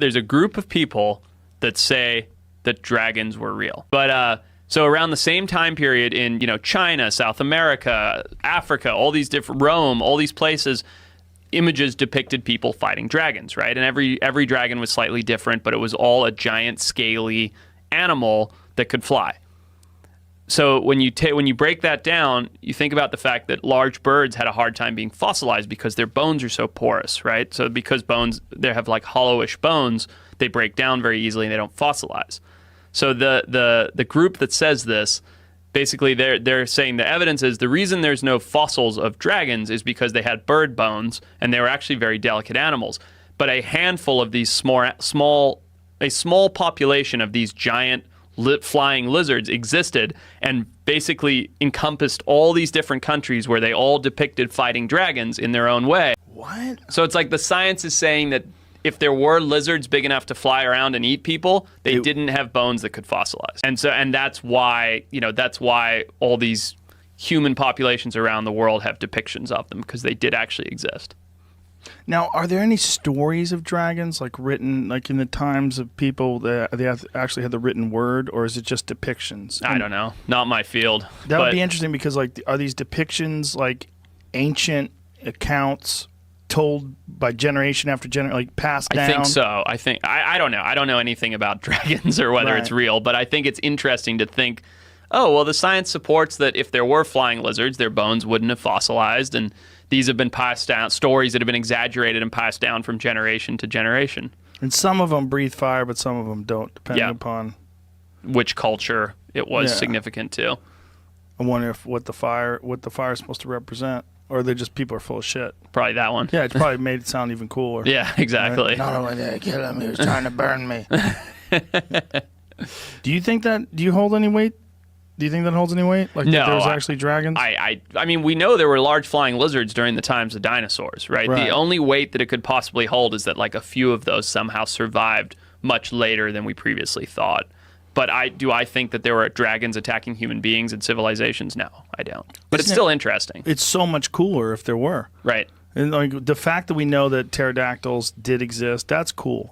There's a group of people that say that dragons were real. But so around the same time period in, China, South America, Africa, all these different Rome, all these places, images depicted people fighting dragons, right? And every dragon was slightly different, but it was all a giant scaly animal that could fly. So when you break that down, you think about the fact that large birds had a hard time being fossilized because their bones are so porous, right? So because they have like hollowish bones, they break down very easily and they don't fossilize. So the group that says this, basically they're saying the evidence is the reason there's no fossils of dragons is because they had bird bones and they were actually very delicate animals. But a handful of these small population of these giant flying lizards existed and basically encompassed all these different countries where they all depicted fighting dragons in their own way. What? So it's like the science is saying that if there were lizards big enough to fly around and eat people, they didn't have bones that could fossilize. And that's why all these human populations around the world have depictions of them, because they did actually exist. Now, are there any stories of dragons written in the times of people that they actually had the written word, or is it just depictions? I don't know. Not my field. That would be interesting, because are these depictions ancient accounts told by generation after generation, passed down? I think so. I don't know. I don't know anything about dragons or whether it's real, but I think it's interesting to think, oh, well, the science supports that if there were flying lizards, their bones wouldn't have fossilized, and these have been passed down, stories that have been exaggerated and passed down from generation to generation. And some of them breathe fire, but some of them don't, depending upon which culture it was significant to. I wonder what the fire is supposed to represent. Or they're just people are full of shit. Probably that one. Yeah, it's probably made it sound even cooler. Yeah, exactly. Right? Not only did I kill him, he was trying to burn me. Do you hold any weight? Do you think that holds any weight? No, that there's actually dragons? I mean, we know there were large flying lizards during the times of dinosaurs, right? The only weight that it could possibly hold is that a few of those somehow survived much later than we previously thought. But do I think that there were dragons attacking human beings and civilizations? No, I don't. But it's still interesting. It's so much cooler if there were. Right. And the fact that we know that pterodactyls did exist, that's cool.